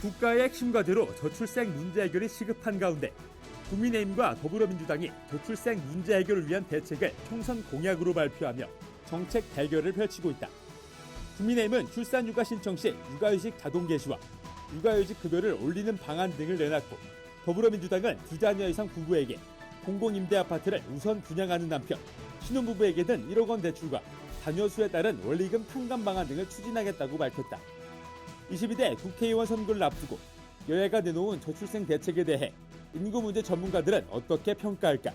국가의 핵심 과제로 저출생 문제 해결이 시급한 가운데 국민의힘과 더불어민주당이 저출생 문제 해결을 위한 대책을 총선 공약으로 발표하며 정책 대결을 펼치고 있다. 국민의힘은 출산 육아 신청 시 육아휴직 자동 개시와 육아휴직 급여를 올리는 방안 등을 내놨고, 더불어민주당은 2자녀 이상 부부에게 공공임대 아파트를 우선 분양하는 한편 신혼부부에게는 1억 원 대출과 자녀 수에 따른 원리금 탕감 방안 등을 추진하겠다고 밝혔다. 22대 국회의원 선거를 앞두고 여야가 내놓은 저출생 대책에 대해 인구 문제 전문가들은 어떻게 평가할까?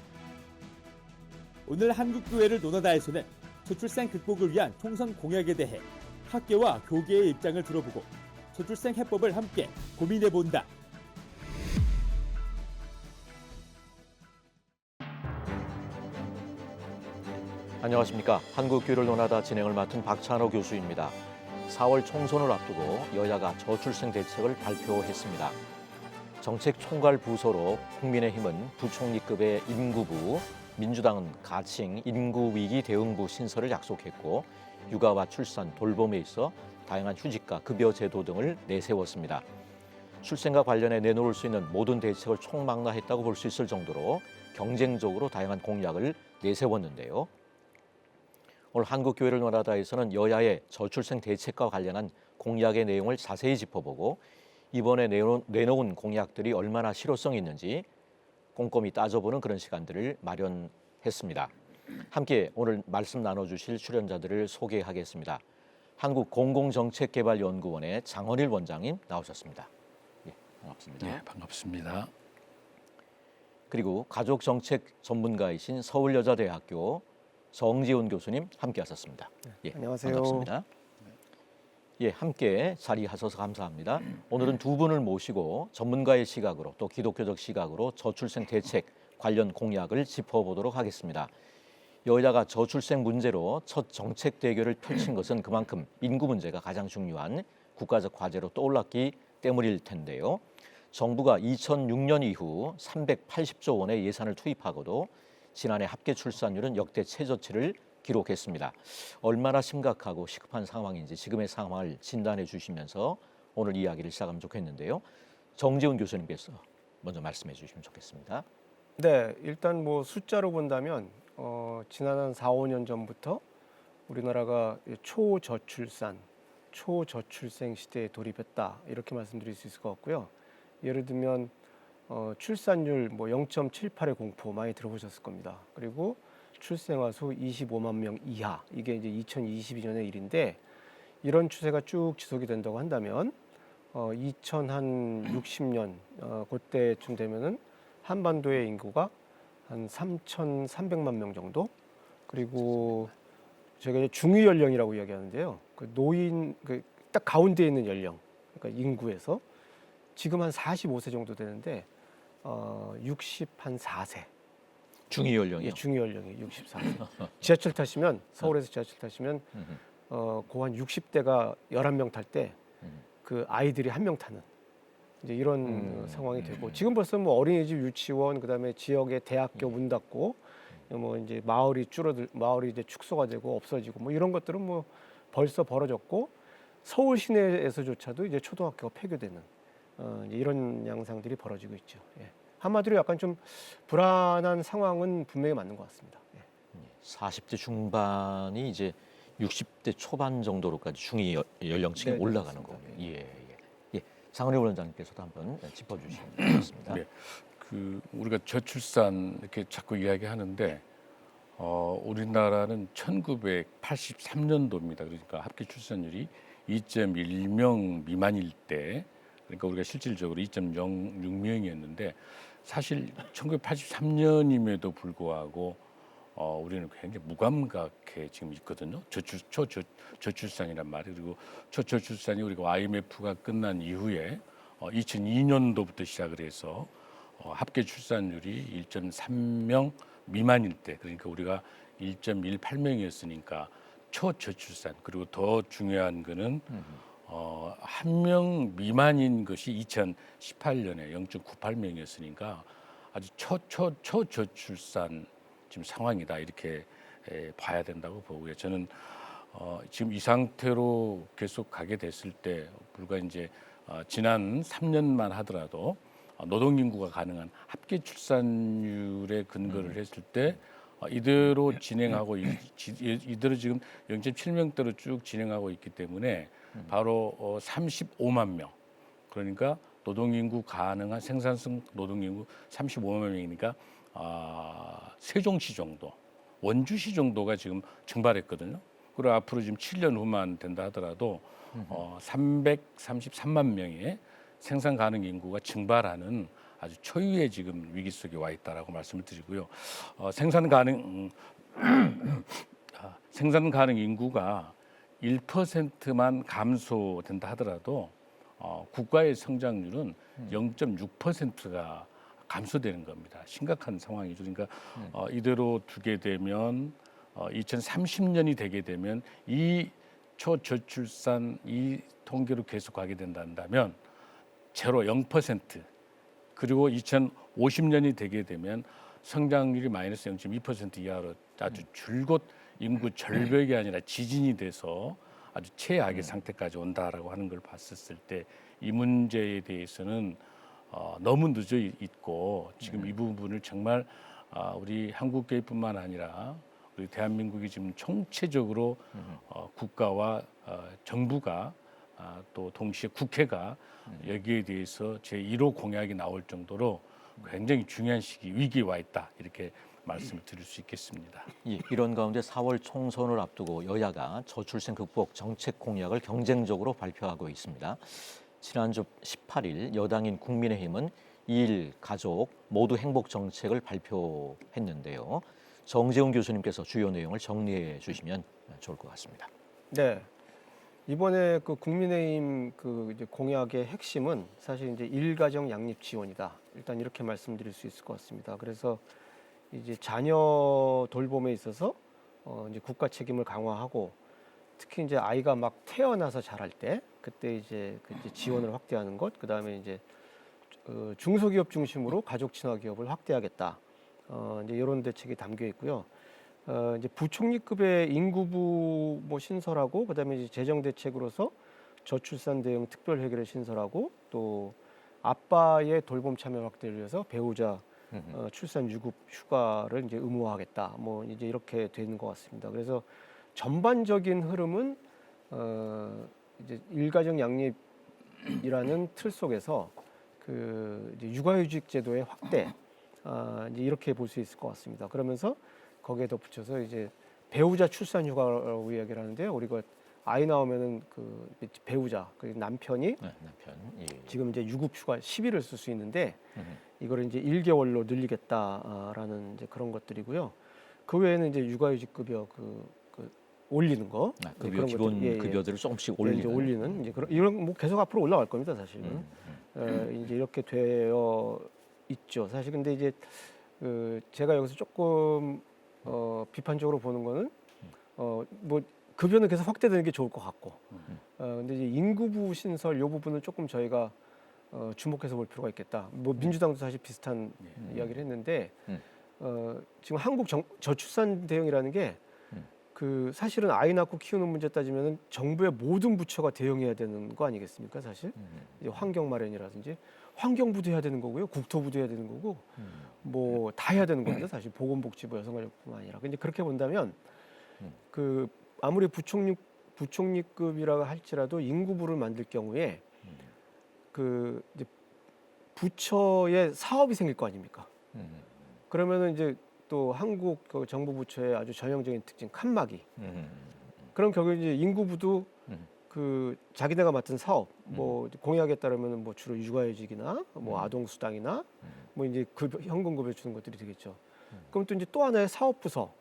오늘 한국교회를 논하다에서는 저출생 극복을 위한 총선 공약에 대해 학계와 교계의 입장을 들어보고 저출생 해법을 함께 고민해본다. 안녕하십니까. 한국교회를 논하다 진행을 맡은 박찬호 교수입니다. 4월 총선을 앞두고 여야가 저출생 대책을 발표했습니다. 정책 총괄 부서로 국민의힘은 부총리급의 인구부, 민주당은 가칭 인구위기 대응부 신설을 약속했고, 육아와 출산, 돌봄에 있어 다양한 휴직과 급여 제도 등을 내세웠습니다. 출생과 관련해 내놓을 수 있는 모든 대책을 총망라했다고 볼 수 있을 정도로 경쟁적으로 다양한 공약을 내세웠는데요. 오늘 한국교회를 논하다에서는 여야의 저출생 대책과 관련한 공약의 내용을 자세히 짚어보고, 이번에 내놓은 공약들이 얼마나 실효성이 있는지 꼼꼼히 따져보는 그런 시간들을 마련했습니다. 함께 오늘 말씀 나눠주실 출연자들을 소개하겠습니다. 한국공공정책개발연구원의 장헌일 원장님 나오셨습니다. 예, 반갑습니다. 네, 반갑습니다. 그리고 가족정책 전문가이신 서울여자대학교 정지훈 교수님 함께하셨습니다. 예, 안녕하세요. 반갑습니다. 예, 함께 자리하셔서 감사합니다. 오늘은 두 분을 모시고 전문가의 시각으로 또 기독교적 시각으로 저출생 대책 관련 공약을 짚어보도록 하겠습니다. 여야가 저출생 문제로 첫 정책 대결을 펼친 것은 그만큼 인구 문제가 가장 중요한 국가적 과제로 떠올랐기 때문일 텐데요. 정부가 2006년 이후 380조 원의 예산을 투입하고도 지난해 합계 출산율은 역대 최저치를 기록했습니다. 얼마나 심각하고 시급한 상황인지 지금의 상황을 진단해 주시면서 오늘 이야기를 시작하면 좋겠는데요. 정지훈 교수님께서 먼저 말씀해 주시면 좋겠습니다. 네, 일단 뭐 숫자로 본다면 지난 한 4, 5년 전부터 우리나라가 초저출산, 초저출생 시대에 돌입했다, 이렇게 말씀드릴 수 있을 것 같고요. 예를 들면 출산율 뭐 0.78의 공포 많이 들어보셨을 겁니다. 그리고 출생아 수 25만 명 이하, 이게 이제 2022년의 일인데, 이런 추세가 쭉 지속이 된다고 한다면 2060년 그때쯤 되면은 한반도의 인구가 한 3,300만 명 정도, 그리고 저희가 이제 중위 연령이라고 이야기하는데요. 그 노인 딱 가운데 있는 연령, 그러니까 인구에서 지금 한 45세 정도 되는데 64세. 중위 연령이요? 예, 중위 연령이 64세. 지하철 타시면, 서울에서 지하철 타시면 고한 60대가 11명 탈 때 그 아이들이 1명 타는 이제 이런 상황이 되고, 지금 벌써 뭐 어린이집, 유치원, 그다음에 지역의 대학교 문 닫고 뭐 이제 마을이 이제 축소가 되고 없어지고 뭐 이런 것들은 뭐 벌써 벌어졌고, 서울 시내에서조차도 이제 초등학교가 폐교되는 이런 양상들이 벌어지고 있죠. 예. 한마디로 약간 좀 불안한 상황은 분명히 맞는 것 같습니다. 예. 40대 중반이 이제 60대 초반 정도로까지 중위 연령층이 네, 올라가는 그렇습니다. 거군요. 예, 예. 예. 장헌일 원장님께서도 한번 짚어주시면 좋겠습니다. 네, 우리가 저출산 이렇게 자꾸 이야기하는데 우리나라는 1983년도입니다. 그러니까 합계 출산율이 2.1명 미만일 때, 그러니까 우리가 실질적으로 2.06명이었는데, 사실 1983년임에도 불구하고 우리는 굉장히 무감각해 지금 있거든요. 저출산이란 말이. 그리고 초저출산이 우리가 IMF가 끝난 이후에 2002년도부터 시작을 해서 합계 출산율이 1.3명 미만일 때, 그러니까 우리가 1.18명이었으니까 초저출산. 그리고 더 중요한 거는 1명 미만인 것이 2018년에 0.98명이었으니까 아주 초저출산 지금 상황이다, 이렇게 봐야 된다고 보고요. 저는 지금 이 상태로 계속 가게 됐을 때 불과 이제 지난 3년만 하더라도 노동 인구가 가능한 합계 출산율에 근거를 했을 때 이대로 진행하고 이대로 지금 0.7명대로 쭉 진행하고 있기 때문에 바로 35만 명, 그러니까 노동 인구 가능한 생산성 노동 인구 35만 명이니까 세종시 정도, 원주시 정도가 지금 증발했거든요. 그리고 앞으로 지금 7년 후만 된다 하더라도 333만 명의 생산 가능 인구가 증발하는 아주 초유의 지금 위기 속에 와 있다라고 말씀을 드리고요. 생산 가능 인구가 1%만 감소된다 하더라도 국가의 성장률은 0.6%가 감소되는 겁니다. 심각한 상황이죠. 그러니까 이대로 두게 되면 2030년이 되게 되면 이 초저출산 이 통계로 계속 가게 된다면 제로 0%, 그리고 2050년이 되게 되면 성장률이 마이너스 0.2% 이하로 아주 줄곧 인구 절벽이 아니라 지진이 돼서 아주 최악의 상태까지 온다라고 하는 걸 봤었을 때 이 문제에 대해서는 너무 늦어 있고 지금 이 부분을 정말 우리 한국교회뿐만 아니라 우리 대한민국이 지금 총체적으로 국가와 정부가 또 동시에 국회가 여기에 대해서 제1호 공약이 나올 정도로 굉장히 중요한 시기 위기에 와 있다, 이렇게 말씀을 드릴 수 있겠습니다. 예, 이런 가운데 4월 총선을 앞두고 여야가 저출생 극복 정책 공약을 경쟁적으로 발표하고 있습니다. 지난주 18일 여당인 국민의힘은 2일 가족 모두 행복 정책을 발표했는데요. 정재훈 교수님께서 주요 내용을 정리해 주시면 좋을 것 같습니다. 네. 이번에 그 국민의힘 그 이제 공약의 핵심은 사실 이제 일가정 양립 지원이다. 일단 이렇게 말씀드릴 수 있을 것 같습니다. 그래서 이제 자녀 돌봄에 있어서 이제 국가 책임을 강화하고, 특히 이제 아이가 막 태어나서 자랄 때 그때 이제 그 이제 지원을 확대하는 것, 그 다음에 이제 중소기업 중심으로 가족 친화 기업을 확대하겠다. 이제 이런 대책이 담겨 있고요. 이제 부총리급의 인구부 뭐 신설하고, 그다음에 이제 재정 대책으로서 저출산 대응 특별 회계를 신설하고, 또 아빠의 돌봄 참여 확대를 위해서 배우자 출산 유급 휴가를 이제 의무화하겠다. 뭐 이제 이렇게 되는 것 같습니다. 그래서 전반적인 흐름은 이제 일가정 양립이라는 틀 속에서 그 이제 육아휴직 제도의 확대, 이제 이렇게 볼 수 있을 것 같습니다. 그러면서 거기에 덧붙여서 이제 배우자 출산 휴가라고 이야기를 하는데요. 우리가 아이 나오면은 그 배우자, 그 남편이 네, 남편. 예. 지금 이제 유급 휴가 10일을 쓸 수 있는데 이거를 이제 1개월로 늘리겠다라는 이제 그런 것들이고요. 그 외에는 이제 육아휴직 급여 그 올리는 거, 급여 기본 것들, 급여들을 조금씩 이제 올리는. 올리는 이제 그런 이런 뭐 계속 앞으로 올라갈 겁니다, 사실은. 이제 이렇게 되어 있죠. 사실 근데 이제 제가 여기서 조금 비판적으로 보는 거는 뭐 급여는 계속 확대되는 게 좋을 것 같고, 근데 이제 인구부 신설 이 부분은 조금 저희가 주목해서 볼 필요가 있겠다. 뭐 민주당도 사실 비슷한 이야기를 했는데 지금 한국 저출산 대응이라는 게 그 사실은 아이 낳고 키우는 문제 따지면 정부의 모든 부처가 대응해야 되는 거 아니겠습니까? 사실 이제 환경 마련이라든지 환경부도 해야 되는 거고요, 국토부도 해야 되는 거고, 뭐 다 해야 되는 겁니다. 사실 보건복지부, 여성가족부만 아니라. 근데 그렇게 본다면 그 아무리 부총리급이라고 할지라도 인구부를 만들 경우에 그 이제 부처의 사업이 생길 거 아닙니까? 그러면은 이제 또 한국 그 정부 부처의 아주 전형적인 특징 칸막이. 그런 경우에 이제 인구부도 그 자기네가 맡은 사업, 뭐 공약에 따르면 뭐 주로 육아휴직이나 뭐 아동수당이나 뭐 이제 현금급여 주는 것들이 되겠죠. 그럼 또 이제 또 하나의 사업 부서,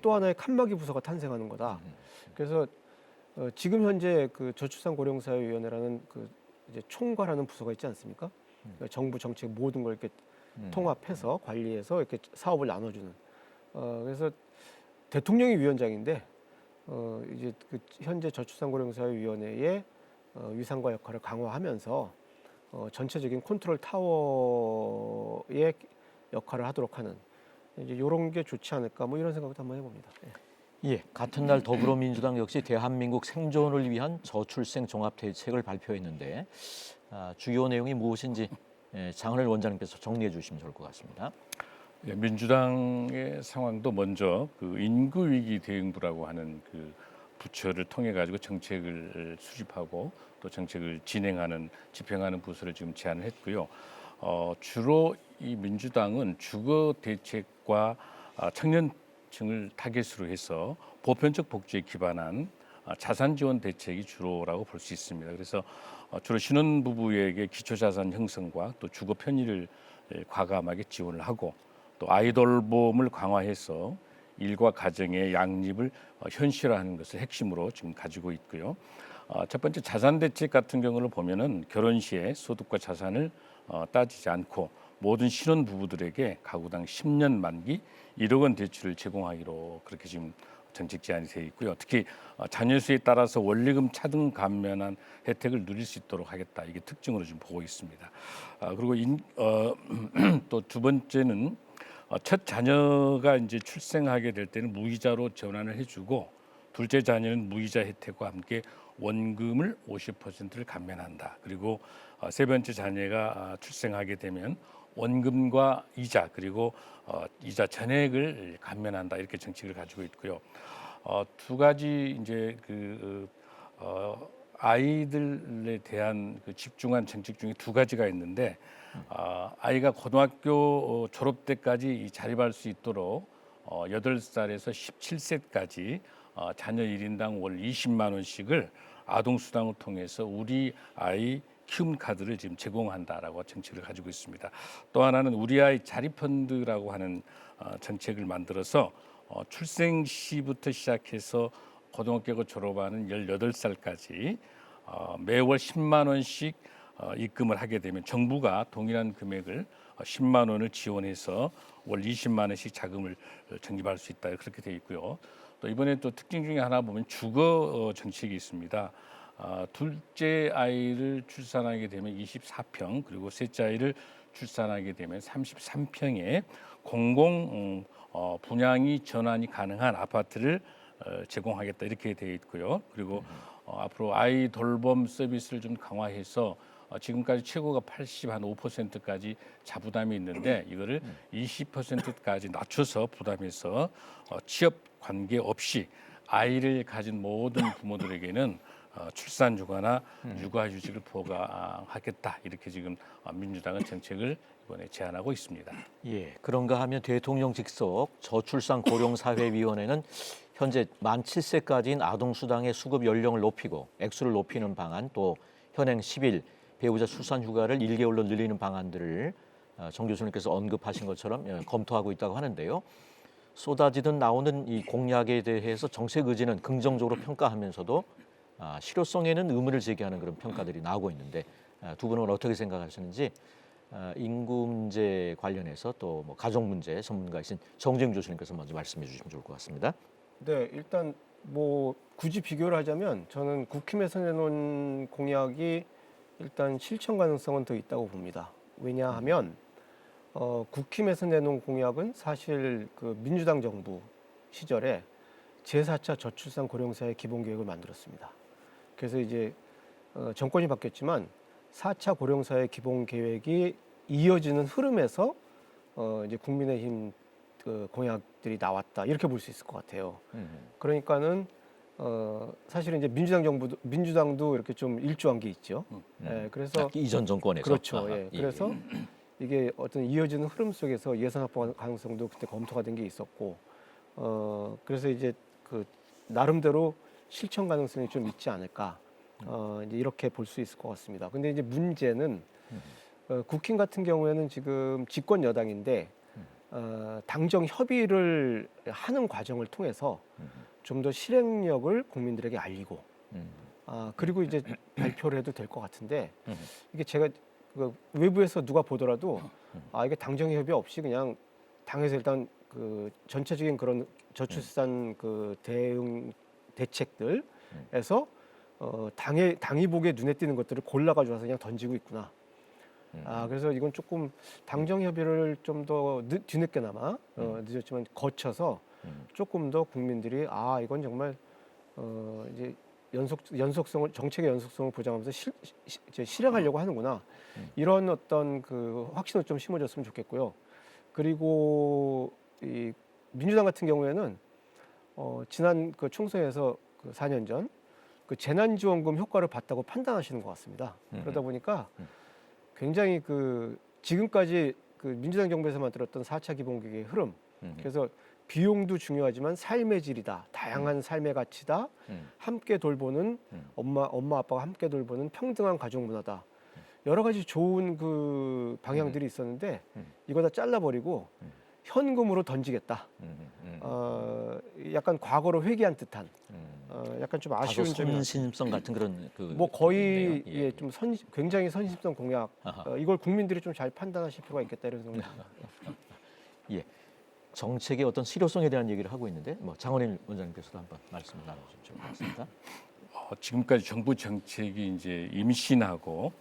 또 하나의 칸막이 부서가 탄생하는 거다. 그래서 지금 현재 그 저출산 고령사회위원회라는 그 이제 총괄하는 부서가 있지 않습니까? 그러니까 정부 정책 모든 걸 이렇게 통합해서 관리해서 이렇게 사업을 나눠주는. 그래서 대통령이 위원장인데 이제 그 현재 저출산고령사회위원회의 위상과 역할을 강화하면서 전체적인 컨트롤 타워의 역할을 하도록 하는 이제 이런 게 좋지 않을까, 뭐 이런 생각도 한번 해봅니다. 네. 예, 같은 날 더불어민주당 역시 대한민국 생존을 위한 저출생 종합 대책을 발표했는데 주요 내용이 무엇인지 장은일 원장님께서 정리해 주시면 좋을 것 같습니다. 예, 민주당의 상황도 먼저 그 인구 위기 대응부라고 하는 그 부처를 통해 가지고 정책을 수립하고 또 정책을 진행하는 집행하는 부서를 지금 제안을 했고요. 주로 이 민주당은 주거 대책과 청년층을 타겟으로 해서 보편적 복지에 기반한 자산 지원 대책이 주로라고 볼 수 있습니다. 그래서 주로 신혼부부에게 기초자산 형성과 또 주거 편의를 과감하게 지원을 하고 또 아이돌봄을 강화해서 일과 가정의 양립을 현실화하는 것을 핵심으로 지금 가지고 있고요. 첫 번째 자산 대책 같은 경우를 보면은 결혼 시에 소득과 자산을 따지지 않고 모든 신혼 부부들에게 가구당 10년 만기 1억 원 대출을 제공하기로 그렇게 지금 정책 제안이 되어 있고요. 특히 자녀 수에 따라서 원리금 차등 감면한 혜택을 누릴 수 있도록 하겠다. 이게 특징으로 지금 보고 있습니다. 그리고 또 두 번째는 첫 자녀가 이제 출생하게 될 때는 무이자로 전환을 해주고 둘째 자녀는 무이자 혜택과 함께 원금을 50%를 감면한다. 그리고 세 번째 자녀가 출생하게 되면 원금과 이자 그리고 이자 전액을 감면한다. 이렇게 정책을 가지고 있고요. 두 가지 이제 아이들에 대한 그 집중한 정책 중에 두 가지가 있는데 아이가 고등학교 졸업 때까지 자립할 수 있도록 8살에서 17세까지 자녀 1인당 월 20만 원씩을 아동수당을 통해서 우리 아이 키움 카드를 지금 제공한다라고 정책을 가지고 있습니다. 또 하나는 우리 아이 자립펀드라고 하는 정책을 만들어서 출생 시부터 시작해서 고등학교 졸업하는 18살까지 매월 10만 원씩 입금을 하게 되면 정부가 동일한 금액을 10만 원을 지원해서 월 20만 원씩 자금을 적립할 수 있다. 그렇게 되어 있고요. 또 이번에 또 특징 중에 하나 보면 주거 정책이 있습니다. 둘째 아이를 출산하게 되면 24평 그리고 셋째 아이를 출산하게 되면 33평의 공공 분양이 전환이 가능한 아파트를 제공하겠다 이렇게 되어 있고요. 그리고 앞으로 아이 돌봄 서비스를 좀 강화해서 지금까지 최고가 85%까지 자부담이 있는데 이거를 20%까지 낮춰서 부담해서 취업 관계 없이 아이를 가진 모든 부모들에게는 출산 휴가나 육아휴직을 보강하겠다 이렇게 지금 민주당은 정책을 이번에 제안하고 있습니다. 예, 그런가 하면 대통령 직속 저출산고령사회위원회는 현재 만 7세까지인 아동수당의 수급 연령을 높이고 액수를 높이는 방안 또 현행 10일 배우자 출산 휴가를 1개월로 늘리는 방안들을 정 교수님께서 언급하신 것처럼 검토하고 있다고 하는데요. 쏟아지듯 나오는 이 공약에 대해서 정책 의지는 긍정적으로 평가하면서도 실효성에는 의문을 제기하는 그런 평가들이 나오고 있는데 두 분은 어떻게 생각하시는지 인구 문제 관련해서 또 뭐 가족 문제 전문가이신 정재영 교수님께서 먼저 말씀해 주시면 좋을 것 같습니다. 네, 일단 뭐 굳이 비교를 하자면 저는 국힘에서 내놓은 공약이 일단 실천 가능성은 더 있다고 봅니다. 왜냐하면 국힘에서 내놓은 공약은 사실 그 민주당 정부 시절에 제4차 저출산 고령사회 기본계획을 만들었습니다. 그래서 이제 정권이 바뀌었지만 4차 고령사회 기본계획이 이어지는 흐름에서 이제 국민의힘 그 공약들이 나왔다 이렇게 볼 수 있을 것 같아요. 그러니까는 사실은 이제 민주당도 이렇게 좀 일조한 게 있죠. 예, 그래서 이전 정권에서 그렇죠. 예, 그래서 이게 어떤 이어지는 흐름 속에서 예산 확보 가능성도 그때 검토가 된 게 있었고, 그래서 이제 그 나름대로 실천 가능성이 좀 있지 않을까 이제 이렇게 볼 수 있을 것 같습니다. 근데 이제 문제는 국힘 같은 경우에는 지금 집권 여당인데 당정 협의를 하는 과정을 통해서 좀 더 실행력을 국민들에게 알리고 그리고 이제 발표를 해도 될 것 같은데 이게 제가 그 외부에서 누가 보더라도 이게 당정 협의 없이 그냥 당에서 일단 그 전체적인 그런 저출산 그 대응 대책들에서 당이 보기에 눈에 띄는 것들을 골라가지고 와서 그냥 던지고 있구나. 그래서 이건 조금 당정 협의를 좀 더 뒤늦게나마 늦었지만 거쳐서 조금 더 국민들이 이건 정말 이제 연속성을 정책의 연속성을 보장하면서 이제 실행하려고 하는구나 이런 어떤 그 확신을 좀 심어줬으면 좋겠고요. 그리고 이 민주당 같은 경우에는 지난 그 총선에서 그 4년 전 그 재난지원금 효과를 봤다고 판단하시는 것 같습니다. 그러다 보니까 굉장히 그 지금까지 그 민주당 정부에서 만들었던 4차 기본계획의 흐름, 그래서 비용도 중요하지만 삶의 질이다, 다양한 삶의 가치다, 함께 돌보는 엄마 아빠가 함께 돌보는 평등한 가족 문화다. 여러 가지 좋은 그 방향들이 있었는데 이거 다 잘라버리고 현금으로 던지겠다. 약간 과거로 회귀한 듯한 약간 좀 아쉬운 점이 선심성 같은 그런 그 뭐 거의 부분이네요. 예. 좀 굉장히 선심성 공약 이걸 국민들이 좀 잘 판단하실 필요가 있겠다 이런 생각입니다. 예. 정책의 어떤 실효성에 대한 얘기를 하고 있는데 뭐 장원일 원장님께서도 한번 말씀을 나눠주시면 좋겠습니다. 지금까지 정부 정책이 이제 임신하고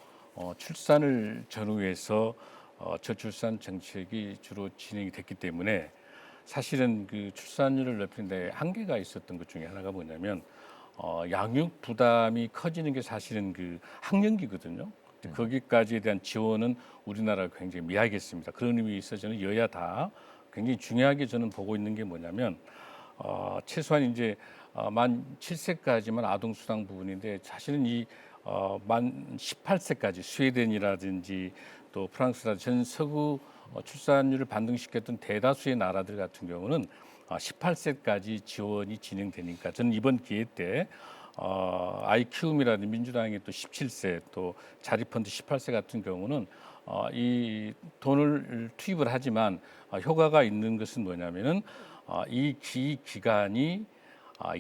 출산을 전후해서 저출산 정책이 주로 진행이 됐기 때문에 사실은 그 출산율을 높이는데 한계가 있었던 것 중에 하나가 뭐냐면 양육 부담이 커지는 게 사실은 그 학령기거든요. 거기까지에 대한 지원은 우리나라가 굉장히 미약했습니다. 그런 의미에서 저는 여야 다 굉장히 중요하게 저는 보고 있는 게 뭐냐면 최소한 이제 만 7세까지만 아동수당 부분인데 사실은 만 18세까지 스웨덴이라든지 또 프랑스라든지 전 서구 출산율을 반등시켰던 대다수의 나라들 같은 경우는 18세까지 지원이 진행되니까 저는 이번 기회 때 아이 키움이라든지 민주당의 또 17세 또 자립펀드 18세 같은 경우는 이 돈을 투입을 하지만 효과가 있는 것은 뭐냐면은 이 기간이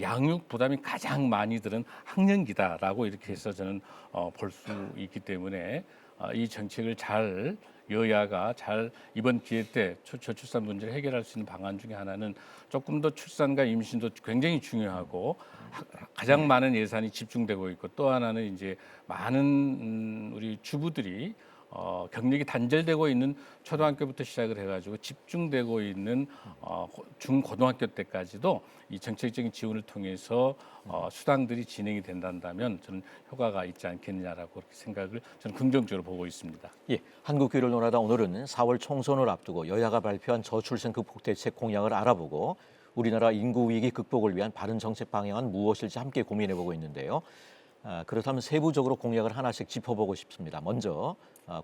양육 부담이 가장 많이 드는 학령기다라고 이렇게 해서 저는 볼 수 있기 때문에 이 정책을 잘 여야가 잘 이번 기회 때 저출산 문제를 해결할 수 있는 방안 중에 하나는 조금 더 출산과 임신도 굉장히 중요하고 가장 많은 예산이 집중되고 있고 또 하나는 이제 많은 우리 주부들이 경력이 단절되고 있는 초등학교부터 시작을 해가지고 집중되고 있는 중고등학교 때까지도 이 정책적인 지원을 통해서 수당들이 진행이 된다면 저는 효과가 있지 않겠느냐라고 그렇게 생각을 저는 긍정적으로 보고 있습니다. 예, 한국교를 논하다 오늘은 4월 총선을 앞두고 여야가 발표한 저출생 극복 대책 공약을 알아보고 우리나라 인구 위기 극복을 위한 바른 정책 방향은 무엇일지 함께 고민해보고 있는데요. 그렇다면 세부적으로 공약을 하나씩 짚어보고 싶습니다. 먼저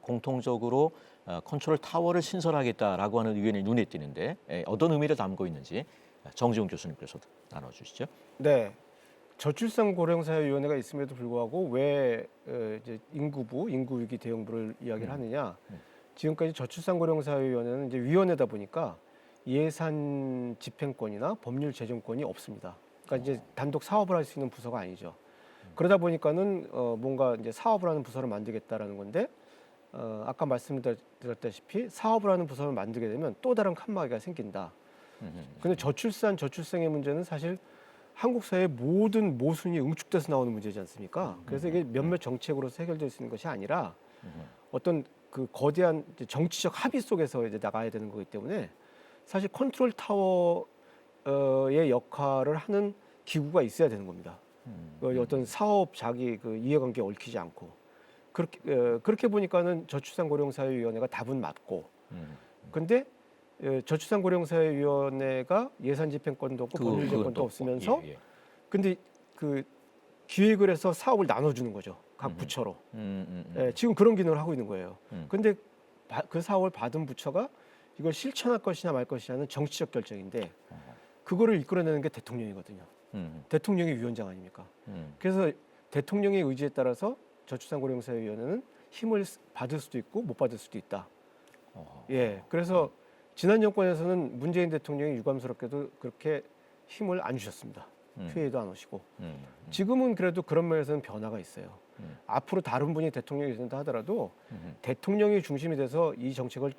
공통적으로 컨트롤 타워를 신설하겠다라고 하는 의견이 눈에 띄는데 어떤 의미를 담고 있는지 정지훈 교수님께서도 나눠주시죠. 네, 저출산 고령사회위원회가 있음에도 불구하고 왜 이제 인구 위기 대응부를 이야기를 하느냐? 지금까지 저출산 고령사회위원회는 이제 위원회다 보니까 예산 집행권이나 법률 제정권이 없습니다. 그러니까 이제 단독 사업을 할 수 있는 부서가 아니죠. 그러다 보니까는 뭔가 이제 사업을 하는 부서를 만들겠다라는 건데 아까 말씀드렸다시피 사업을 하는 부서를 만들게 되면 또 다른 칸막이가 생긴다. 근데 저출생의 문제는 사실 한국 사회의 모든 모순이 응축돼서 나오는 문제지 않습니까? 그래서 이게 몇몇 정책으로서 해결될 수 있는 것이 아니라 어떤 그 거대한 이제 정치적 합의 속에서 이제 나가야 되는 거기 때문에 사실 컨트롤 타워의 역할을 하는 기구가 있어야 되는 겁니다. 어떤 사업 자기 그 이해관계에 얽히지 않고 그렇게 보니까는 저출산고령사회위원회가 답은 맞고 근데 저출산고령사회위원회가 예산 집행권도 없고 법률 제권도 없으면서 근데 그 기획을 해서 사업을 나눠주는 거죠. 각 부처로. 지금 그런 기능을 하고 있는 거예요. 근데 그 사업을 받은 부처가 이걸 실천할 것이냐 말 것이냐는 정치적 결정인데 그거를 이끌어내는 게 대통령이거든요. 대통령이 위원장 아닙니까? 그래서 대통령의 의지에 따라서 저출산고령사회위원회는 힘을 받을 수도 있고 못 받을 수도 있다. 예, 그래서 지난 정권에서는 문재인 대통령이 유감스럽게도 그렇게 힘을 안 주셨습니다. 회의도 안 오시고. 지금은 그래도 그런 면에서는 변화가 있어요. 앞으로 다른 분이 대통령이 된다 하더라도 대통령이 중심이 돼서 이 정책을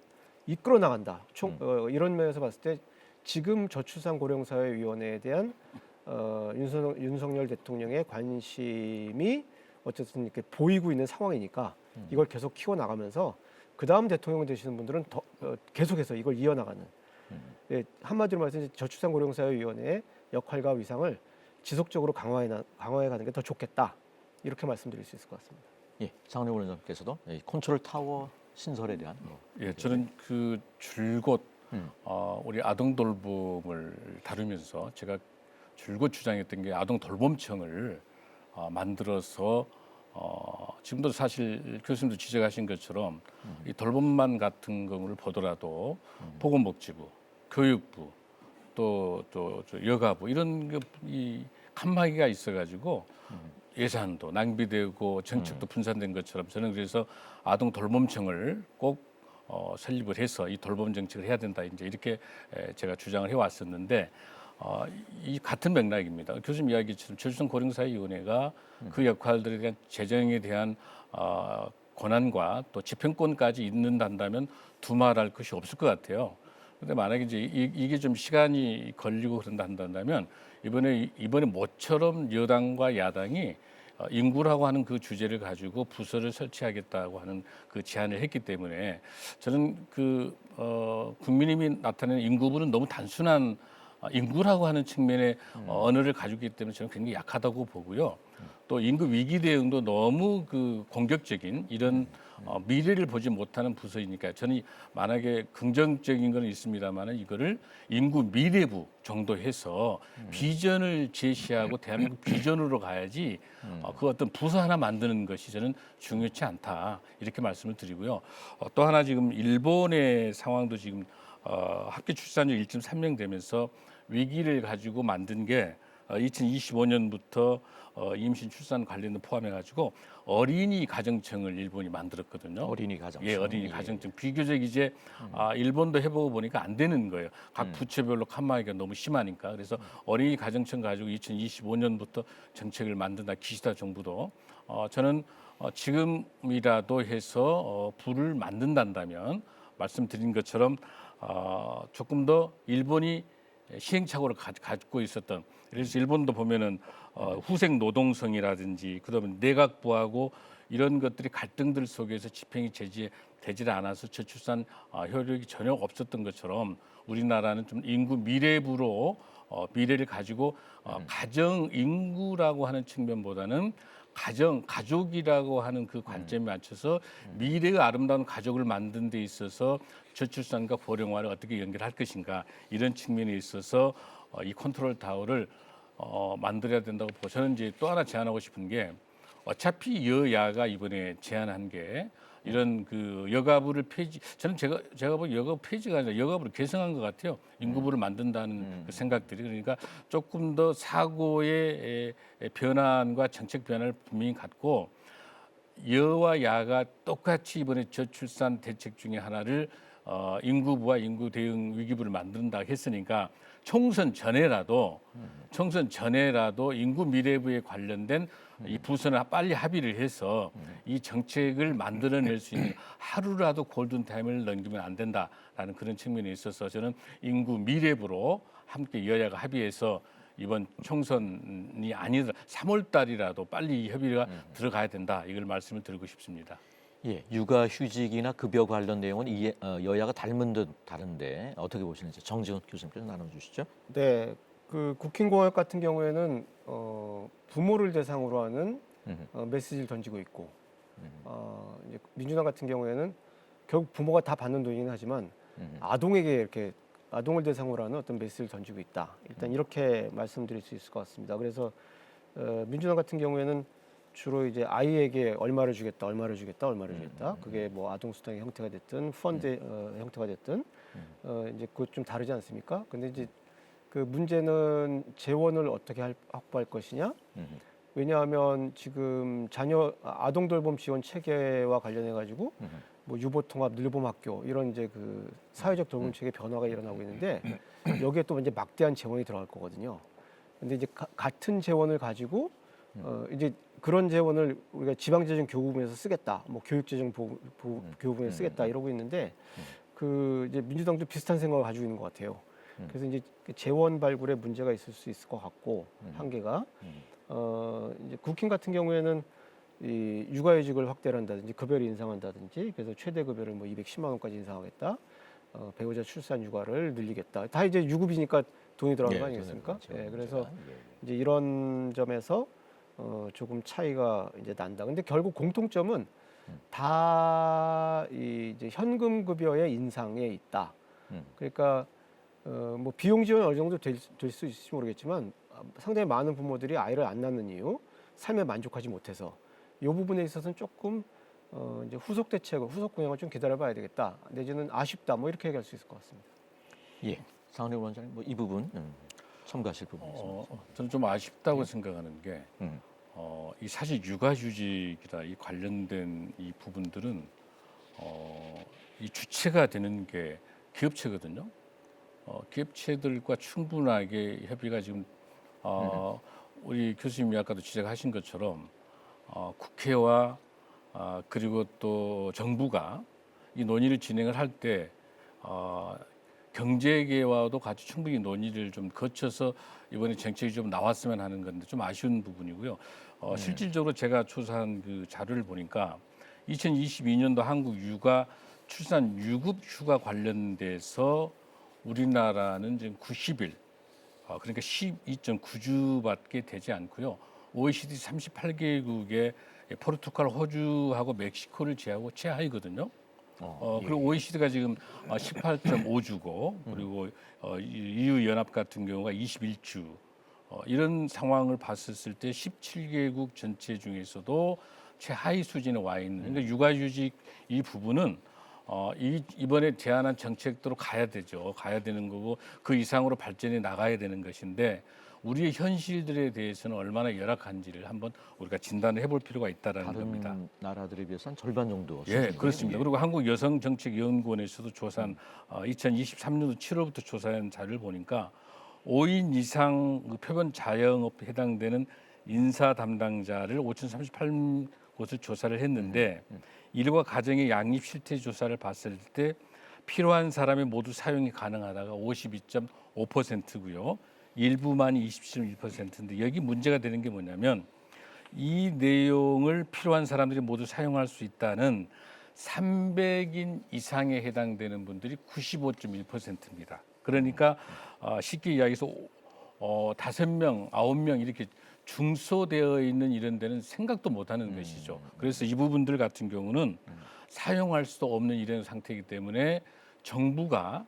이끌어 나간다. 이런 면에서 봤을 때 지금 저출산고령사회위원회에 대한 윤석열 대통령의 관심이 어쨌든 이렇게 보이고 있는 상황이니까 이걸 계속 키워 나가면서 그 다음 대통령 되시는 분들은 더 계속해서 이걸 이어나가는 예, 한마디로 말해서 저출산고령사회위원회의 역할과 위상을 지속적으로 강화해 가는 게 더 좋겠다 이렇게 말씀드릴 수 있을 것 같습니다. 예, 장은혜 원장님께서도 이 컨트롤 타워 신설에 대한 예, 저는 그 줄곧 음. 우리 아동 돌봄을 다루면서 제가 줄곧 주장했던 게 아동 돌봄청을 만들어서 지금도 사실 교수님도 지적하신 것처럼 이 돌봄만 같은 경우를 보더라도 보건복지부, 교육부, 또 여가부 이런 이 칸막이가 있어가지고 예산도 낭비되고 정책도 분산된 것처럼 저는 그래서 아동 돌봄청을 꼭 설립을 해서 이 돌봄 정책을 해야 된다 이제 이렇게 제가 주장을 해왔었는데 이 같은 맥락입니다. 교수님 이야기처럼 저출산고령사회위원회가 그 역할들에 대한 재정에 대한 권한과 또 집행권까지 있는단다면 두말할 것이 없을 것 같아요. 근데 만약에 이제 이게 좀 시간이 걸리고 그런다 한다면 이번에 모처럼 여당과 야당이 인구라고 하는 그 주제를 가지고 부서를 설치하겠다고 하는 그 제안을 했기 때문에 저는 국민의힘이 나타내는 인구부는 너무 단순한 인구라고 하는 측면의 언어를 가지고 있기 때문에 저는 굉장히 약하다고 보고요. 또 인구 위기 대응도 너무 그 공격적인 이런 미래를 보지 못하는 부서이니까 저는 만약에 긍정적인 건 있습니다만은 이거를 인구 미래부 정도 해서 비전을 제시하고 대한민국 비전으로 가야지 그 어떤 부서 하나 만드는 것이 저는 중요치 않다 이렇게 말씀을 드리고요. 또 하나 지금 일본의 상황도 지금 합계 출산율 1.3명 되면서 위기를 가지고 만든 게 2025년부터 임신 출산 관련을 포함해 가지고 어린이 가정청을 일본이 만들었거든요. 어린이 가정청. 예, 어린이 가정청. 비교적 이제 일본도 해보고 보니까 안 되는 거예요. 각 부처별로 칸막이가 너무 심하니까. 그래서 어린이 가정청 가지고 2025년부터 정책을 만든다. 기시다 정부도. 저는 지금이라도 해서 부를 만든다면 말씀드린 것처럼 조금 더 일본이 시행착오를 갖고 있었던 그래서 일본도 보면은 후생 노동성이라든지 그다음에 내각부하고 이런 것들이 갈등들 속에서 집행이 되질 않아서 저출산 효력이 전혀 없었던 것처럼 우리나라는 좀 인구 미래부로 미래를 가지고 가정 인구라고 하는 측면보다는 가족이라고 하는 그 관점에 맞춰서 미래의 아름다운 가족을 만드는 데 있어서 저출산과 고령화를 어떻게 연결할 것인가 이런 측면에 있어서 이 컨트롤 타워를 만들어야 된다고 보고 저는 이제 또 하나 제안하고 싶은 게 어차피 여야가 이번에 제안한 게 이런 그 여가부를 폐지 저는 제가 보기 여가부 폐지가 아니라 여가부를 개성한 것 같아요. 인구부를 만든다는 그 생각들이 그러니까 조금 더 사고의 변환과 정책 변화를 분명히 갖고 여와 야가 똑같이 이번에 저출산 대책 중에 하나를 인구부와 인구 대응 위기부를 만든다 했으니까 총선 전에라도 인구 미래부에 관련된 이 부서는 빨리 합의를 해서 이 정책을 만들어낼 수 있는 하루라도 골든타임을 넘기면 안 된다라는 그런 측면에 있어서 저는 인구 미래부로 함께 여야가 합의해서 이번 총선이 아니더라도 3월 달이라도 빨리 이 협의가 들어가야 된다. 이걸 말씀을 드리고 싶습니다. 예, 육아휴직이나 급여 관련 내용은 여야가 닮은 듯 다른데 어떻게 보시는지 정지훈 교수님께서 나눠주시죠. 네, 그 국힘공약 같은 경우에는 부모를 대상으로 하는 메시지를 던지고 있고 이제 민주당 같은 경우에는 결국 부모가 다 받는 돈이긴 하지만 아동에게 이렇게 아동을 대상으로 하는 어떤 메시지를 던지고 있다. 일단 이렇게 말씀드릴 수 있을 것 같습니다. 그래서 민주당 같은 경우에는 주로 이제 아이에게 얼마를 주겠다. 그게 뭐 아동 수당의 형태가 됐든 펀드 형태가 됐든 이제 그것 좀 다르지 않습니까? 근데 이제 그 문제는 재원을 어떻게 확보할 것이냐? 왜냐하면 지금 자녀 아동 돌봄 지원 체계와 관련해 가지고 뭐 유보 통합, 늘봄 학교 이런 이제 그 사회적 돌봄 체계 변화가 일어나고 있는데 여기에 또 이제 막대한 재원이 들어갈 거거든요. 근데 이제 같은 재원을 가지고 이제 그런 재원을 우리가 지방재정 교부분에서 쓰겠다, 뭐 교육재정 교부분에서 쓰겠다 이러고 있는데 그 이제 민주당도 비슷한 생각을 가지고 있는 것 같아요. 그래서 이제 재원 발굴에 문제가 있을 수 있을 것 같고 한계가 이제 국힘 같은 경우에는 이 육아휴직을 확대를 한다든지 급여를 인상한다든지 그래서 최대 급여를 뭐 210만 원까지 인상하겠다. 배우자 출산 휴가를 늘리겠다. 다 이제 유급이니까 돈이 들어가는 예, 거 아니겠습니까? 돈이 예, 들어가는 그래서 문제가, 예. 이제 이런 점에서 조금 차이가 이제 난다. 근데 결국 공통점은 다 이제 현금 급여의 인상에 있다. 그러니까 뭐 비용 지원 어느 정도 될 수 있을지 모르겠지만 상당히 많은 부모들이 아이를 안 낳는 이유, 삶에 만족하지 못해서 이 부분에 있어서는 조금 이제 후속 대책을, 후속 공약을 좀 기다려봐야 되겠다. 내지는 아쉽다. 뭐 이렇게 얘기할 수 있을 것 같습니다. 예, 장은영 원장님 뭐 이 부분 첨가하실 부분 있습니다. 저는 좀 아쉽다고 생각하는 게 이 사실 육아휴직이나 이 관련된 이 부분들은 이 주체가 되는 게 기업체거든요. 기업체들과 충분하게 협의가 지금 우리 교수님이 아까도 지적하신 것처럼 국회와 그리고 또 정부가 이 논의를 진행을 할 때 경제계와도 같이 충분히 논의를 좀 거쳐서 이번에 정책이 좀 나왔으면 하는 건데 좀 아쉬운 부분이고요. 실질적으로 제가 조사한 그 자료를 보니까 2022년도 한국 육아 출산 유급 휴가 관련돼서 우리나라는 지금 90일, 그러니까 12.9주밖에 되지 않고요. OECD 38개국의 포르투갈, 호주하고 멕시코를 제하고 최하위거든요. 그리고 OECD가 지금 18.5주고 그리고 EU 연합 같은 경우가 21주. 이런 상황을 봤었을 때 17개국 전체 중에서도 최하위 수준에 와 있는. 그러니까 육아휴직 이 부분은 이번에 제안한 정책대로 가야 되죠. 가야 되는 거고 그 이상으로 발전해 나가야 되는 것인데 우리의 현실들에 대해서는 얼마나 열악한지를 한번 우리가 진단을 해볼 필요가 있다라는 겁니다. 다른 나라들에 비해서 한 절반 정도. 예, 수준이네요. 그렇습니다. 예. 그리고 한국여성정책연구원에서도 조사한 2023년도 7월부터 조사한 자료를 보니까 5인 이상 그 표본 자영업에 해당되는 인사 담당자를 5,038곳을 조사를 했는데 일과 가정의 양립 실태 조사를 봤을 때 필요한 사람이 모두 사용이 가능하다가 52.5%고요. 일부만이 27.1%인데 여기 문제가 되는 게 뭐냐면 이 내용을 필요한 사람들이 모두 사용할 수 있다는 300인 이상에 해당되는 분들이 95.1%입니다. 그러니까 쉽게 이야기해서 5명, 9명 이렇게 중소되어 있는 이런 데는 생각도 못하는 것이죠. 그래서 이 부분들 같은 경우는 사용할 수도 없는 이런 상태이기 때문에 정부가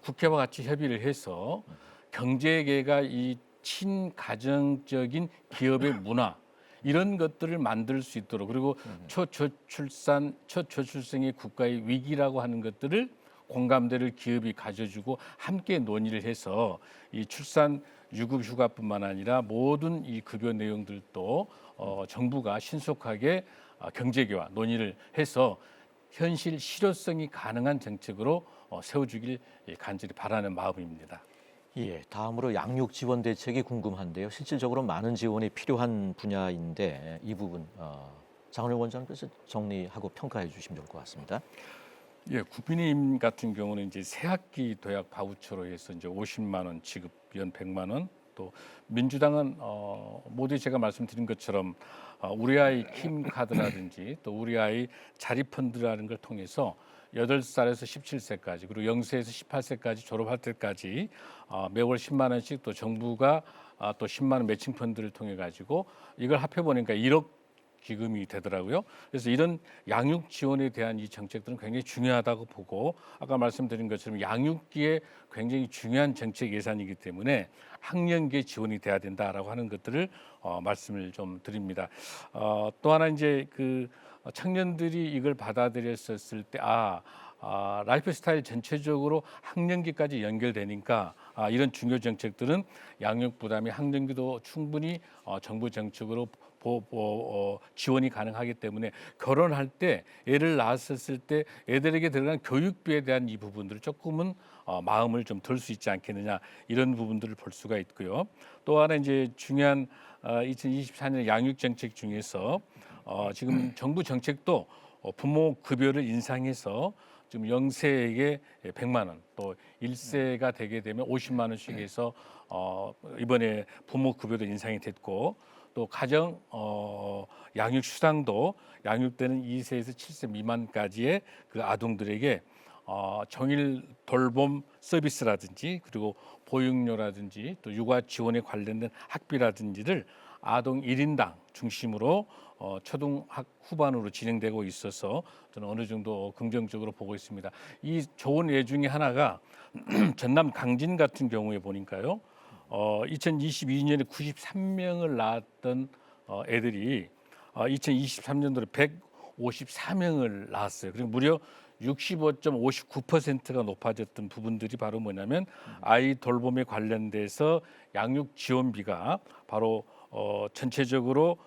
국회와 같이 협의를 해서 경제계가 이 친가정적인 기업의 문화 이런 것들을 만들 수 있도록 그리고 초저출생의 국가의 위기라고 하는 것들을 공감대를 기업이 가져주고 함께 논의를 해서 이 출산 유급 휴가뿐만 아니라 모든 이 급여 내용들도 정부가 신속하게 경제계와 논의를 해서 현실 실효성이 가능한 정책으로 세워주길 간절히 바라는 마음입니다. 예, 다음으로 양육 지원 대책이 궁금한데요. 실질적으로 많은 지원이 필요한 분야인데 이 부분 장은영 원장님께서 정리하고 평가해 주시면 좋을 것 같습니다. 예, 국민의힘 같은 경우는 이제 새학기 도약 바우처로 해서 이제 50만 원 지급, 연 100만 원. 또 민주당은 모두 제가 말씀드린 것처럼 우리 아이 킴 카드라든지 또 우리 아이 자립 펀드라는 걸 통해서 8살에서 17세까지 그리고 0세에서 18세까지 졸업할 때까지 매월 10만 원씩 또 정부가 또 10만 원 매칭 펀드를 통해 가지고 이걸 합해 보니까 1억 기금이 되더라고요. 그래서 이런 양육 지원에 대한 이 정책들은 굉장히 중요하다고 보고 아까 말씀드린 것처럼 양육기에 굉장히 중요한 정책 예산이기 때문에 학령기에 지원이 돼야 된다라고 하는 것들을 말씀을 좀 드립니다. 또 하나 이제 그 청년들이 이걸 받아들였었을 때 라이프 스타일 전체적으로 학령기까지 연결되니까 이런 중요 정책들은 양육 부담이 학령기도 충분히 정부 정책으로 지원이 가능하기 때문에 결혼할 때 애를 낳았을 때 애들에게 들어간 교육비에 대한 이 부분들을 조금은 마음을 좀 덜 수 있지 않겠느냐 이런 부분들을 볼 수가 있고요. 또 하나 이제 중요한 2024년 양육 정책 중에서 지금 정부 정책도 부모 급여를 인상해서 지금 0세에게 100만 원, 또 1세가 되게 되면 50만 원씩 해서 이번에 부모 급여도 인상이 됐고 또 가정 양육 수당도 양육되는 2세에서 7세 미만까지의 그 아동들에게 정일 돌봄 서비스라든지 그리고 보육료라든지 또 육아 지원에 관련된 학비라든지를 아동 1인당 중심으로 초등학 후반으로 진행되고 있어서 저는 어느 정도 긍정적으로 보고 있습니다. 이 좋은 예 중에 하나가 전남 강진 같은 경우에 보니까요. 2022년에 93명을 낳았던 애들이 2023년도에 154명을 낳았어요. 그리고 무려 65.59%가 높아졌던 부분들이 바로 뭐냐면 아이 돌봄에 관련돼서 양육 지원비가 바로 전체적으로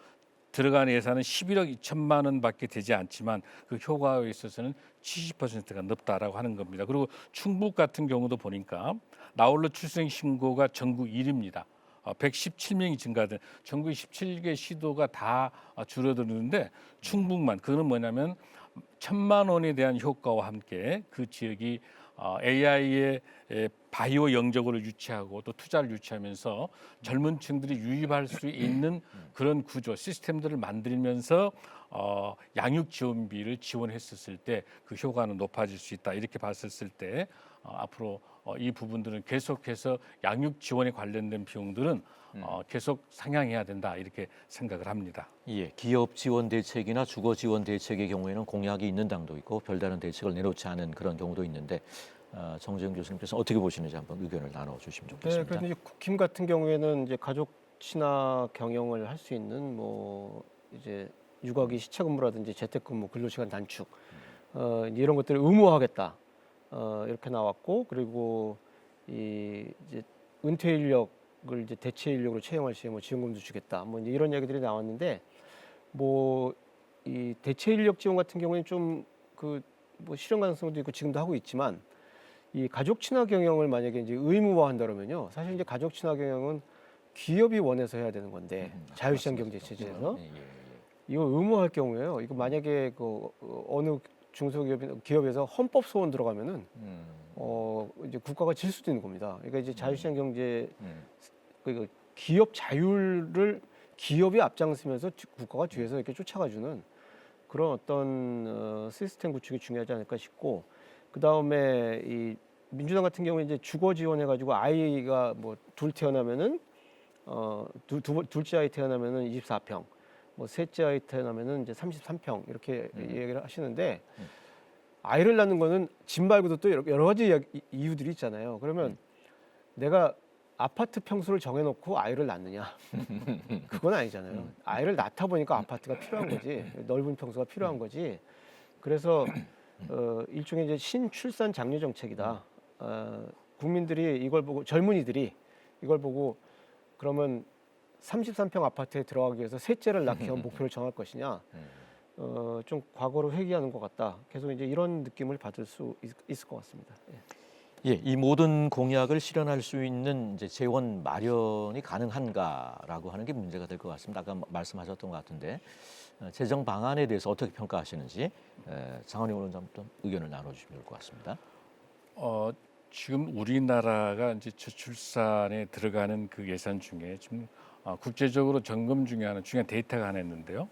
들어간 예산은 11억 2천만 원밖에 되지 않지만 그 효과에 있어서는 70%가 높다라고 하는 겁니다. 그리고 충북 같은 경우도 보니까 나홀로 출생 신고가 전국 1위입니다. 117명이 증가된 전국 17개 시도가 다 줄어드는데 충북만 그거는 뭐냐면 1,000만 원에 대한 효과와 함께 그 지역이 AI의 바이오 영적으로 유치하고 또 투자를 유치하면서 젊은 층들이 유입할 수 있는 그런 구조 시스템들을 만들면서 양육 지원비를 지원했었을 때 그 효과는 높아질 수 있다 이렇게 봤었을 때 앞으로 이 부분들은 계속해서 양육 지원에 관련된 비용들은 계속 상향해야 된다 이렇게 생각을 합니다. 예, 기업 지원 대책이나 주거 지원 대책의 경우에는 공약이 있는 당도 있고 별다른 대책을 내놓지 않은 그런 경우도 있는데 정재영 교수님께서 어떻게 보시는지 한번 의견을 나눠주시면 네, 좋겠습니다. 그래서 이제 국힘 같은 경우에는 이제 가족 친화 경영을 할 수 있는 뭐 이제 육아기 시차근무라든지 재택근무 근로시간 단축 이런 것들을 의무화하겠다 이렇게 나왔고 그리고 이 이제 은퇴 인력을 이제 대체 인력으로 채용할 시에 뭐 지원금도 주겠다 뭐 이제 이런 얘기들이 나왔는데 뭐 이 대체 인력 지원 같은 경우에는 좀 그 뭐 실현 가능성도 있고 지금도 하고 있지만 이 가족 친화 경영을 만약에 이제 의무화한다면요 사실 이제 가족 친화 경영은 기업이 원해서 해야 되는 건데 자유시장 경제 체제에서 이거 의무화할 경우에요 이거 만약에 그 어느 중소기업에서 헌법 소원 들어가면은 이제 국가가 질 수도 있는 겁니다. 그러니까 이제 자유시장 경제 그 기업 자율을 기업이 앞장서면서 국가가 뒤에서 이렇게 쫓아가주는 그런 어떤 시스템 구축이 중요하지 않을까 싶고 그 다음에 이 민주당 같은 경우에 이제 주거 지원해가지고 아이가 뭐 둘 태어나면은 둘째 아이 태어나면은 24평, 뭐 셋째 아이 태어나면은 이제 33평 이렇게 얘기를 하시는데 아이를 낳는 거는 집 말고도 또 여러 가지 이유들이 있잖아요. 그러면 내가 아파트 평수를 정해놓고 아이를 낳느냐? 그건 아니잖아요. 아이를 낳다 보니까 아파트가 필요한 거지, 넓은 평수가 필요한 거지. 그래서 일종의 이제 신출산 장려 정책이다. 국민들이 이걸 보고 젊은이들이 이걸 보고 그러면 33평 아파트에 들어가기 위해서 셋째를 낳기 위한 목표를 정할 것이냐? 좀 과거로 회귀하는 것 같다. 계속 이제 이런 느낌을 받을 수 있을 것 같습니다. 예, 이 모든 공약을 실현할 수 있는 이제 재원 마련이 가능한가라고 하는 게 문제가 될 것 같습니다. 아까 말씀하셨던 것 같은데 재정 방안에 대해서 어떻게 평가하시는지 장원영 의원님부터 의견을 나눠주시면 좋을 것 같습니다. 지금 우리나라가 이제 저출산에 들어가는 그 예산 중에 지금 국제적으로 점검 중에 하나 중요한 데이터가 하나 있는데요.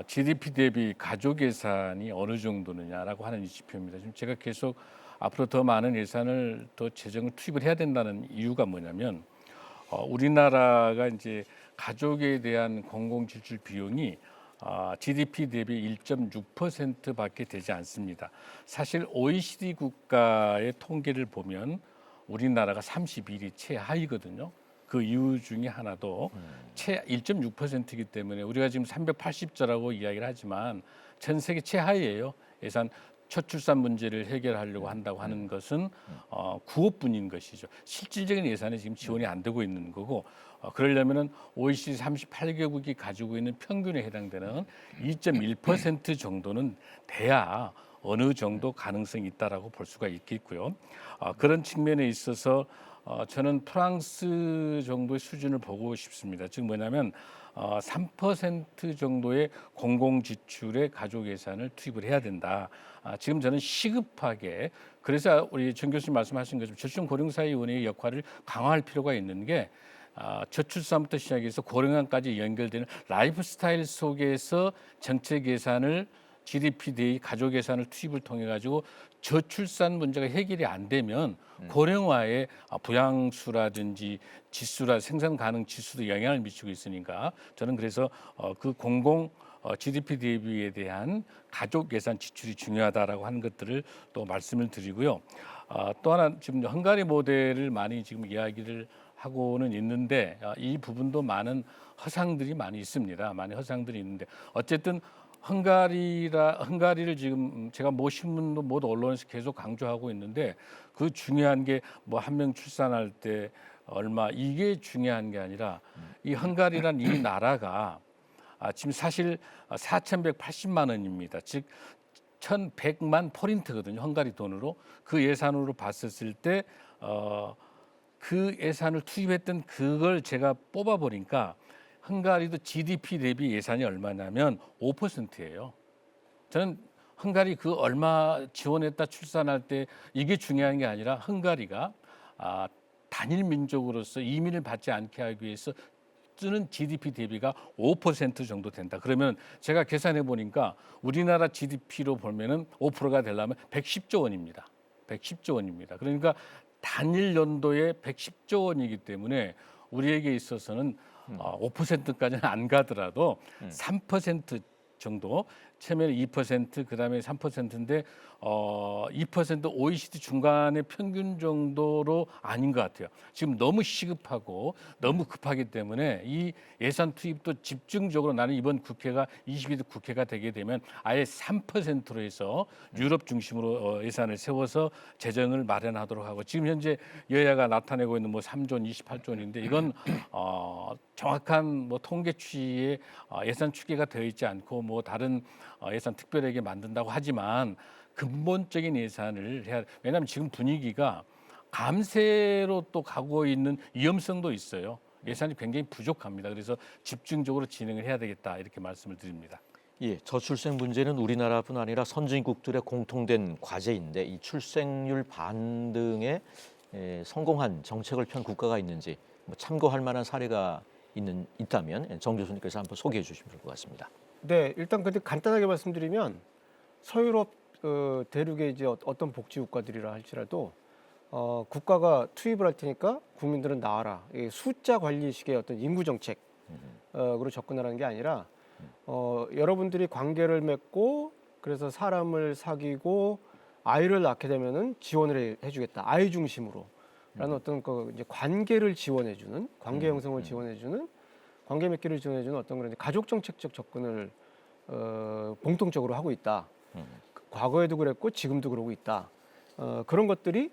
GDP 대비 가족 예산이 어느 정도느냐라고 하는 이 지표입니다. 지금 제가 계속 앞으로 더 많은 예산을 더 재정을 투입을 해야 된다는 이유가 뭐냐면 우리나라가 이제 가족에 대한 공공지출 비용이 GDP 대비 1.6%밖에 되지 않습니다. 사실 OECD 국가의 통계를 보면 우리나라가 31위 최하위거든요. 그 이유 중에 하나도 1.6%이기 때문에 우리가 지금 380조라고 이야기를 하지만 전 세계 최하위예요. 예산 첫 출산 문제를 해결하려고 한다고 하는 것은 9억뿐인 것이죠. 실질적인 예산이 지금 지원이 안 되고 있는 거고 그러려면은 OECD 38개국이 가지고 있는 평균에 해당되는 2.1% 정도는 돼야 어느 정도 가능성이 있다라고 볼 수가 있겠고요. 그런 측면에 있어서 저는 프랑스 정도의 수준을 보고 싶습니다. 즉 뭐냐면 3% 정도의 공공지출에 가족 예산을 투입을 해야 된다. 지금 저는 시급하게 그래서 우리 정 교수님 말씀하신 것처럼 저출산고령사회위원회의 역할을 강화할 필요가 있는 게 저출산부터 시작해서 고령화까지 연결되는 라이프 스타일 속에서 정책 예산을 GDP 대비 가족 예산을 투입을 통해 가지고 저출산 문제가 해결이 안 되면 고령화에 부양수라든지 지수라 생산 가능 지수도 영향을 미치고 있으니까 저는 그래서 그 GDP 대비에 대한 가족 예산 지출이 중요하다라고 하는 것들을 또 말씀을 드리고요. 또 하나 지금 헝가리 모델을 많이 지금 이야기를 하고는 있는데 이 부분도 많은 허상들이 많이 있습니다. 많은 허상들이 있는데 어쨌든 헝가리를 지금 제가 모 신문도 모두 언론에서 계속 강조하고 있는데 그 중요한 게 뭐 한 명 출산할 때 얼마 이게 중요한 게 아니라 이 헝가리란 이 나라가 지금 사실 4,180만 원입니다. 즉 1,100만 포린트거든요. 헝가리 돈으로 그 예산으로 봤었을 때 그 예산을 투입했던 그걸 제가 뽑아보니까 헝가리도 GDP 대비 예산이 얼마냐면 5%예요. 저는 헝가리 그 얼마 지원했다 출산할 때 이게 중요한 게 아니라 헝가리가 단일 민족으로서 이민을 받지 않게 하기 위해서 쓰는 GDP 대비가 5% 정도 된다. 그러면 제가 계산해 보니까 우리나라 GDP로 보면은 5%가 되려면 110조 원입니다. 110조 원입니다. 그러니까 단일 연도에 110조 원이기 때문에 우리에게 있어서는 5%까지는 안 가더라도 3% 정도, 체면 2%, 그다음에 3%인데 2% OECD 중간의 평균 정도로 아닌 것 같아요. 지금 너무 시급하고 너무 급하기 때문에 이 예산 투입도 집중적으로 나는 이번 국회가 22대 국회가 되게 되면 아예 3%로 해서 유럽 중심으로 예산을 세워서 재정을 마련하도록 하고 지금 현재 여야가 나타내고 있는 뭐 3조 원, 28조 원인데 이건 정확한 뭐 통계 추이에 예산 추계가 되어 있지 않고 뭐 다른 예산 특별하게 만든다고 하지만 근본적인 예산을 해야. 왜냐하면 지금 분위기가 감세로 또 가고 있는 위험성도 있어요. 예산이 굉장히 부족합니다. 그래서 집중적으로 진행을 해야 되겠다 이렇게 말씀을 드립니다. 예, 저출생 문제는 우리나라뿐 아니라 선진국들의 공통된 과제인데 이 출생률 반등에 성공한 정책을 편 국가가 있는지 뭐 참고할 만한 사례가 있다면 정 교수님께서 한번 소개해 주시면 될 것 같습니다. 네, 일단 근데 간단하게 말씀드리면 서유럽 대륙의 이제 어떤 복지 국가들이라 할지라도 국가가 투입을 할 테니까 국민들은 나와라. 이 숫자 관리식의 어떤 인구 정책으로 접근하는 게 아니라 여러분들이 관계를 맺고 그래서 사람을 사귀고 아이를 낳게 되면은 지원을 해주겠다. 아이 중심으로. 라는 어떤 그 이제 관계를 지원해주는 관계 형성을 지원해주는 관계 맺기를 지원해주는 어떤 그런 가족 정책적 접근을 공통적으로 하고 있다. 과거에도 그랬고 지금도 그러고 있다. 그런 것들이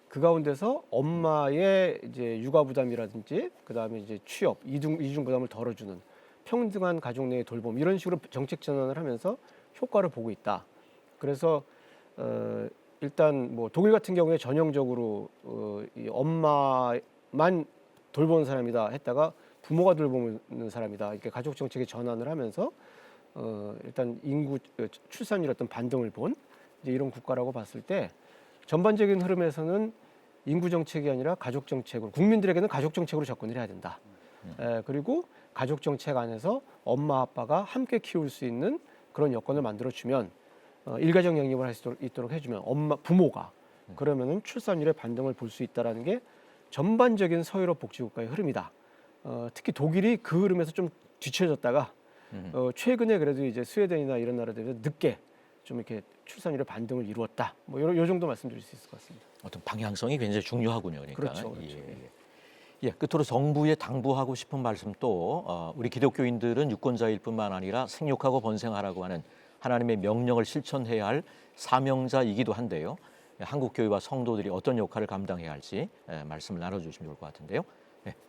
그 가운데서 엄마의 이제 육아 부담이라든지 그다음에 이제 취업 이중 부담을 덜어주는 평등한 가족 내의 돌봄 이런 식으로 정책 전환을 하면서 효과를 보고 있다. 그래서 일단 뭐 독일 같은 경우에 전형적으로 이 엄마만 돌보는 사람이다 했다가 부모가 돌보는 사람이다 이렇게 가족 정책의 전환을 하면서 일단 인구 출산율 어떤 반등을 본 이제 이런 국가라고 봤을 때 전반적인 흐름에서는 인구 정책이 아니라 가족 정책으로 국민들에게는 가족 정책으로 접근을 해야 된다. 그리고 가족 정책 안에서 엄마 아빠가 함께 키울 수 있는 그런 여건을 만들어 주면 일가정 영입을 할 수 있도록 해주면 부모가 그러면은 출산율의 반등을 볼 수 있다라는 게 전반적인 서유럽 복지국가의 흐름이다. 특히 독일이 그 흐름에서 좀 뒤처졌다가 최근에 그래도 이제 스웨덴이나 이런 나라들에서 늦게 좀 이렇게 출산율의 반등을 이루었다. 뭐 요 정도 말씀드릴 수 있을 것 같습니다. 어떤 방향성이 굉장히 중요하군요. 그러니까. 그렇죠. 예, 끝으로 정부에 당부하고 싶은 말씀 또 우리 기독교인들은 유권자일 뿐만 아니라 생육하고 번성하라고 하는 하나님의 명령을 실천해야 할 사명자이기도 한데요. 한국 교회와 성도들이 어떤 역할을 감당해야 할지 말씀을 나눠주시면 좋을 것 같은데요.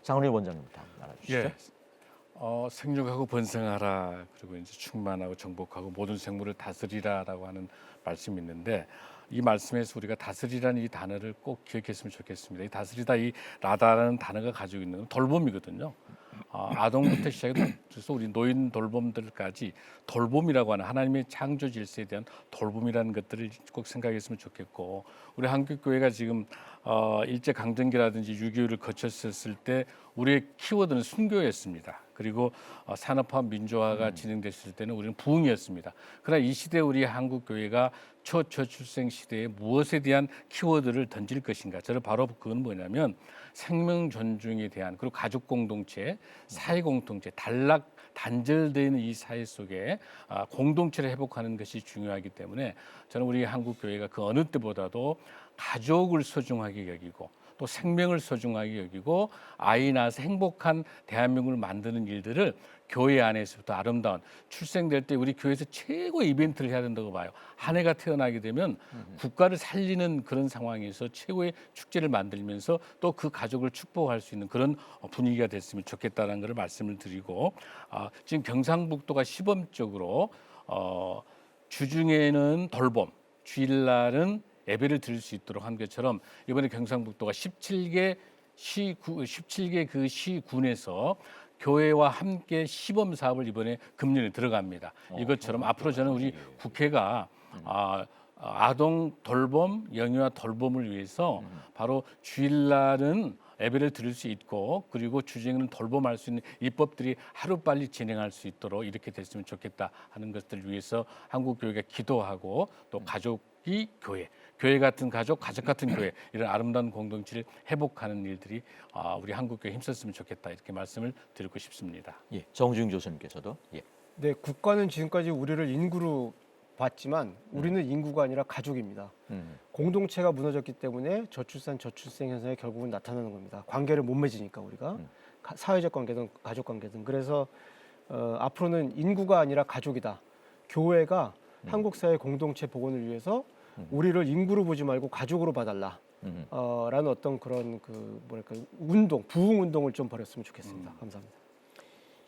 장훈일 원장님부터 나눠주시죠. 예. 생육하고 번성하라 그리고 이제 충만하고 정복하고 모든 생물을 다스리라라고 하는 말씀이 있는데 이 말씀에서 우리가 다스리라는 이 단어를 꼭 기억했으면 좋겠습니다. 이 다스리다 이 라다라는 단어가 가지고 있는 건 돌봄이거든요. 아동부터 시작해서 우리 노인 돌봄들까지 돌봄이라고 하는 하나님의 창조 질서에 대한 돌봄이라는 것들을 꼭 생각했으면 좋겠고 우리 한국 교회가 지금 일제 강점기라든지 6.25를 거쳤을 때 우리의 키워드는 순교였습니다. 그리고 산업화 민주화가 진행됐을 때는 우리는 부흥이었습니다. 그러나 이 시대 우리 한국 교회가 초저출생 시대에 무엇에 대한 키워드를 던질 것인가? 저는 바로 그건 뭐냐면 생명 존중에 대한 그리고 가족 공동체, 사회 공동체, 단절되는 이 사회 속에 공동체를 회복하는 것이 중요하기 때문에 저는 우리 한국 교회가 그 어느 때보다도 가족을 소중하게 여기고 또 생명을 소중하게 여기고 아이 낳아서 행복한 대한민국을 만드는 일들을 교회 안에서부터 아름다운 출생될 때 우리 교회에서 최고 이벤트를 해야 된다고 봐요. 한 해가 태어나게 되면 국가를 살리는 그런 상황에서 최고의 축제를 만들면서 또 그 가족을 축복할 수 있는 그런 분위기가 됐으면 좋겠다는 것을 말씀을 드리고 지금 경상북도가 시범적으로 주중에는 돌봄, 주일날은 예배를 드릴 수 있도록 한 것처럼 이번에 경상북도가 17개 그 시군에서 교회와 함께 시범 사업을 이번에 금년에 들어갑니다. 이것처럼 앞으로 저는 우리 국회가 아동 돌봄, 영유아 돌봄을 위해서 바로 주일날은 예배를 드릴 수 있고 그리고 주중에는 돌봄할 수 있는 입법들이 하루빨리 진행할 수 있도록 이렇게 됐으면 좋겠다 하는 것들을 위해서 한국교회가 기도하고 또 가족이 교회 같은 가족, 가족 같은 교회 이런 아름다운 공동체를 회복하는 일들이 우리 한국교회에 힘썼으면 좋겠다 이렇게 말씀을 드리고 싶습니다. 예, 정주영 교수님께서도. 예. 네, 국가는 지금까지 우리를 인구로 봤지만 우리는 인구가 아니라 가족입니다. 공동체가 무너졌기 때문에 저출산, 저출생 현상이 결국은 나타나는 겁니다. 관계를 못 맺으니까 우리가 사회적 관계든 가족 관계든 그래서 앞으로는 인구가 아니라 가족이다. 교회가 한국 사회 공동체 복원을 위해서 우리를 인구로 보지 말고 가족으로 봐달라. 라는 어떤 그런 부흥 운동을 좀 벌였으면 좋겠습니다. 감사합니다.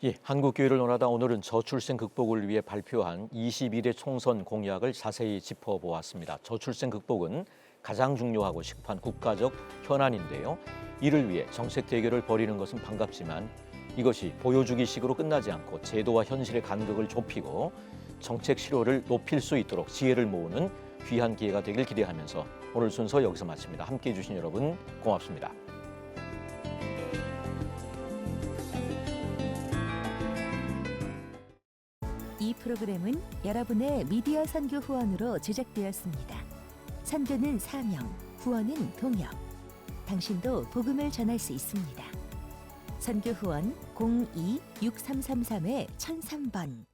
예, 한국교회를 논하다 오늘은 저출생 극복을 위해 발표한 21대 총선 공약을 자세히 짚어보았습니다. 저출생 극복은 가장 중요하고 시급한 국가적 현안인데요. 이를 위해 정책 대결을 벌이는 것은 반갑지만 이것이 보여주기식으로 끝나지 않고 제도와 현실의 간극을 좁히고 정책 실효를 높일 수 있도록 지혜를 모으는 귀한 기회가 되길 기대하면서 오늘 순서 여기서 마칩니다. 함께해 주신 여러분 고맙습니다. 이 프로그램은 여러분의 미디어 선교 후원으로 제작되었습니다. 선교는 사명, 후원은 동역. 당신도 복음을 전할 수 있습니다. 선교 후원 02-6333-1003번